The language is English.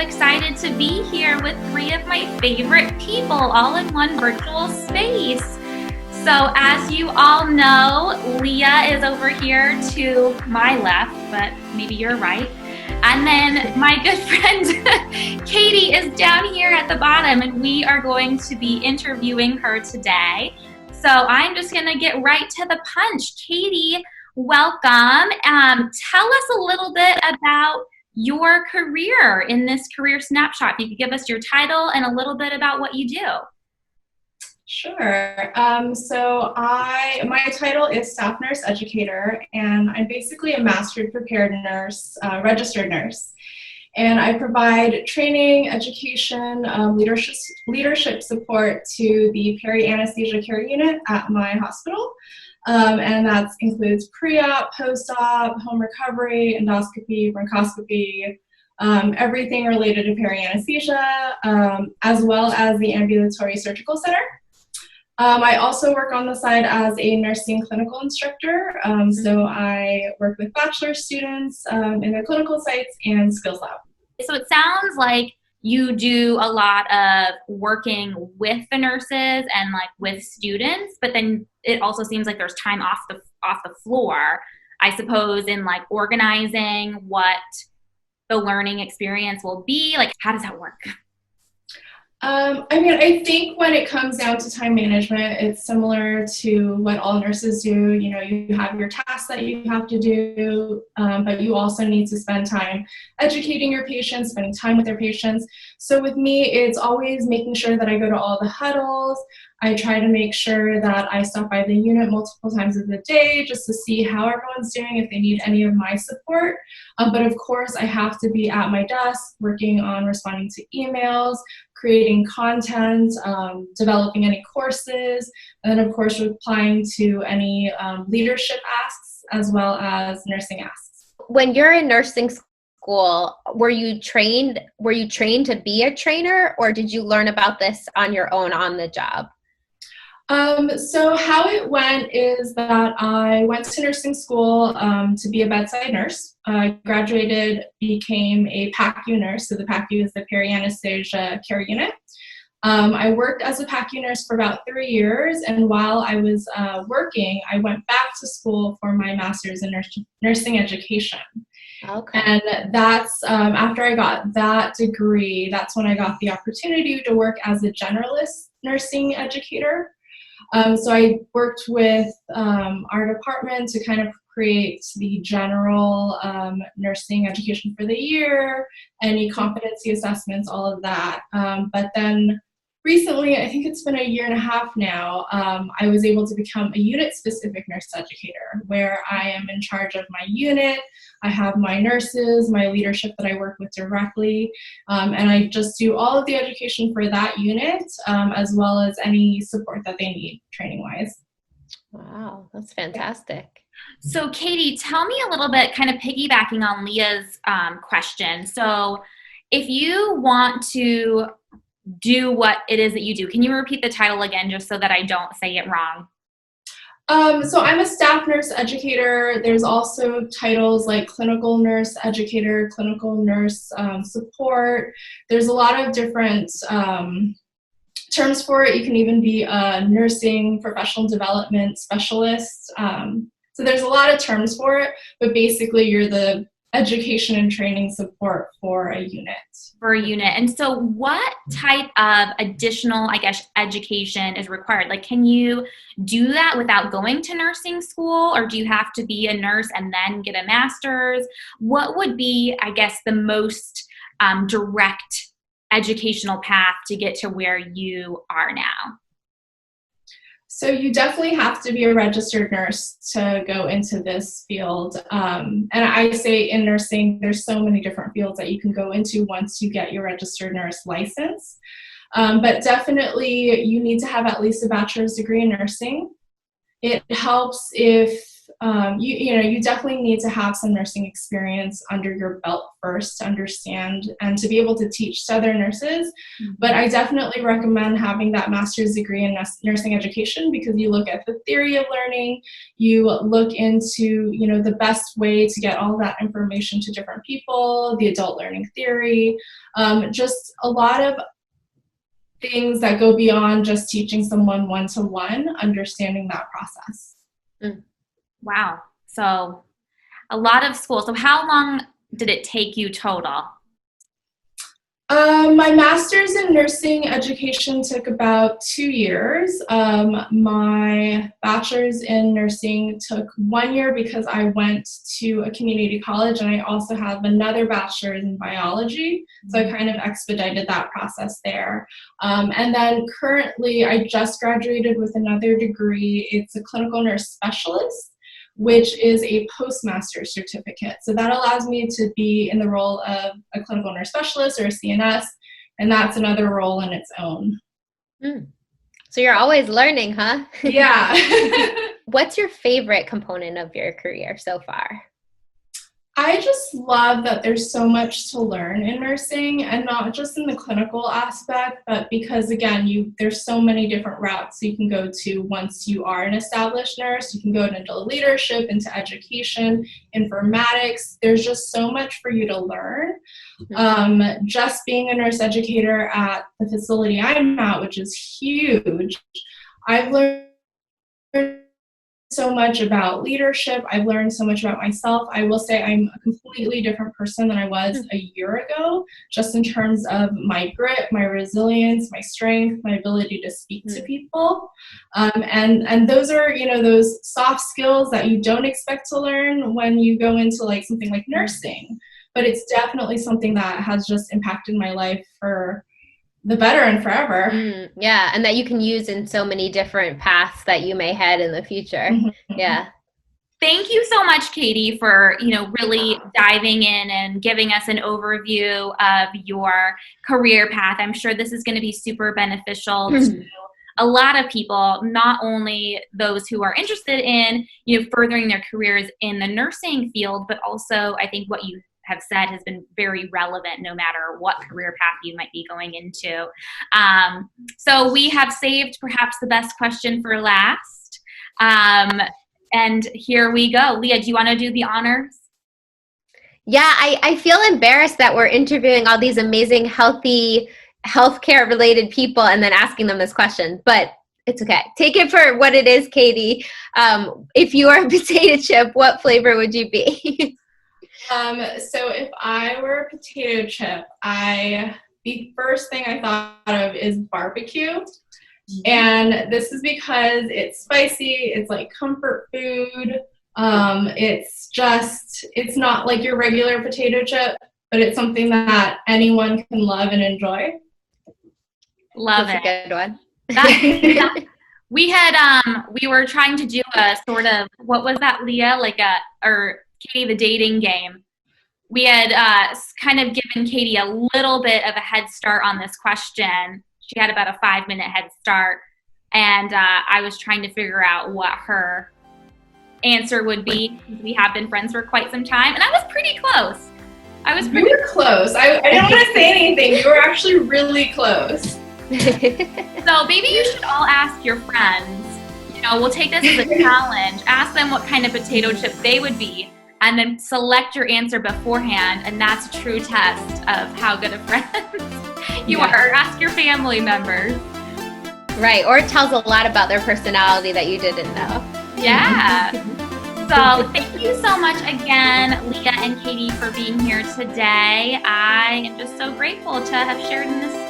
excited to be here with three of my favorite people all in one virtual space. So as you all know, Leah is over here to my left, but maybe you're right. And then my good friend Katie is down here at the bottom, and we are going to be interviewing her today. So I'm just going to get right to the punch. Katie, welcome. Tell us a little bit about your career in this career snapshot. If you could give us your title and a little bit about what you do. Sure. My title is Staff Nurse Educator, and I'm basically a master's prepared nurse, registered nurse. And I provide training, education, leadership support to the peri-anesthesia care unit at my hospital. And that includes pre-op, post-op, home recovery, endoscopy, bronchoscopy, everything related to peri-anesthesia, as well as the ambulatory surgical center. I also work on the side as a nursing clinical instructor. So I work with bachelor students in their clinical sites and skills lab. So it sounds like you do a lot of working with the nurses and like with students, but then it also seems like there's time off the floor, I suppose, in like organizing what the learning experience will be. Like, how does that work? I think when it comes down to time management, it's similar to what all nurses do. You know, you have your tasks that you have to do, but you also need to spend time educating your patients, spending time with their patients. So with me, it's always making sure that I go to all the huddles. I try to make sure that I stop by the unit multiple times of the day just to see how everyone's doing, if they need any of my support. But of course, I have to be at my desk working on responding to emails, creating content, developing any courses, and then of course replying to any leadership asks as well as nursing asks. When you're in nursing school, were you trained to be a trainer, or did you learn about this on your own on the job? So how it went is that I went to nursing school to be a bedside nurse. I graduated, became a PACU nurse. So the PACU is the peri-anesthesia care unit. I worked as a PACU nurse for about 3 years, and while I was working, I went back to school for my master's in nursing education. Okay. And that's after I got that degree, that's when I got the opportunity to work as a generalist nursing educator. So I worked with our department to kind of create the general nursing education for the year, any competency assessments, all of that. But then recently, I think it's been 1.5 years now, I was able to become a unit-specific nurse educator, where I am in charge of my unit. I have my nurses, my leadership that I work with directly, and I just do all of the education for that unit, as well as any support that they need training-wise. Wow, that's fantastic. So Katie, tell me a little bit, kind of piggybacking on Leah's question. So if you want to do what it is that you do, can you repeat the title again just so that I don't say it wrong? So I'm a staff nurse educator. There's also titles like clinical nurse educator, clinical nurse support. There's a lot of different terms for it. You can even be a nursing professional development specialist. So there's a lot of terms for it, but basically you're the education and training support for a unit. And so what type of additional, I guess, education is required? Like, can you do that without going to nursing school, or do you have to be a nurse and then get a master's? What would be, I guess, the most direct educational path to get to where you are now? So you definitely have to be a registered nurse to go into this field. And I say in nursing, there's so many different fields that you can go into once you get your registered nurse license. But definitely you need to have at least a bachelor's degree in nursing. It helps if you definitely need to have some nursing experience under your belt first to understand and to be able to teach to other nurses. But I definitely recommend having that master's degree in nursing education, because you look at the theory of learning, you look into, the best way to get all that information to different people, the adult learning theory, just a lot of things that go beyond just teaching someone one-to-one, understanding that process. Wow. So a lot of school. So how long did it take you total? My master's in nursing education took about 2 years. My bachelor's in nursing took 1 year because I went to a community college, and I also have another bachelor's in biology. So I kind of expedited that process there. And then currently I just graduated with another degree. It's a clinical nurse specialist, which is a postmaster's certificate. So that allows me to be in the role of a clinical nurse specialist or a CNS, and that's another role in its own. So you're always learning, huh? Yeah. What's your favorite component of your career so far? I just love that there's so much to learn in nursing, and not just in the clinical aspect, but because, again, there's so many different routes you can go to once you are an established nurse. You can go into leadership, into education, informatics. There's just so much for you to learn. Just being a nurse educator at the facility I'm at, which is huge, I've learned so much about leadership. I've learned so much about myself. I will say I'm a completely different person than I was a year ago, just in terms of my grit, my resilience, my strength, my ability to speak to people. And those are, those soft skills that you don't expect to learn when you go into like something like nursing. But it's definitely something that has just impacted my life for the better and forever. Yeah, and that you can use in so many different paths that you may head in the future. Yeah. Thank you so much, Katie, for, really diving in and giving us an overview of your career path. I'm sure this is going to be super beneficial to a lot of people, not only those who are interested in, furthering their careers in the nursing field, but also I think what you have said has been very relevant no matter what career path you might be going into. So we have saved perhaps the best question for last. And here we go. Leah, do you want to do the honors? Yeah, I feel embarrassed that we're interviewing all these amazing, healthy, healthcare related people and then asking them this question, but it's okay. Take it for what it is, Katie. If you were a potato chip, what flavor would you be? So if I were a potato chip, the first thing I thought of is barbecue. And this is because it's spicy, it's like comfort food. It's not like your regular potato chip, but it's something that anyone can love and enjoy. Love That's it. a good one. We were trying to do a sort of, what was that, Leah? Or Katie, the dating game. We had kind of given Katie a little bit of a head start on this question. She had about a 5-minute head start, and I was trying to figure out what her answer would be. We have been friends for quite some time, and I was pretty close. You were close. I don't want to say anything. You were actually really close. So maybe you should all ask your friends. We'll take this as a challenge. Ask them what kind of potato chip they would be, and then select your answer beforehand, and that's a true test of how good a friend you are. Or ask your family members. Right, or it tells a lot about their personality that you didn't know. Yeah. So thank you so much again, Leah and Katie, for being here today. I am just so grateful to have shared in this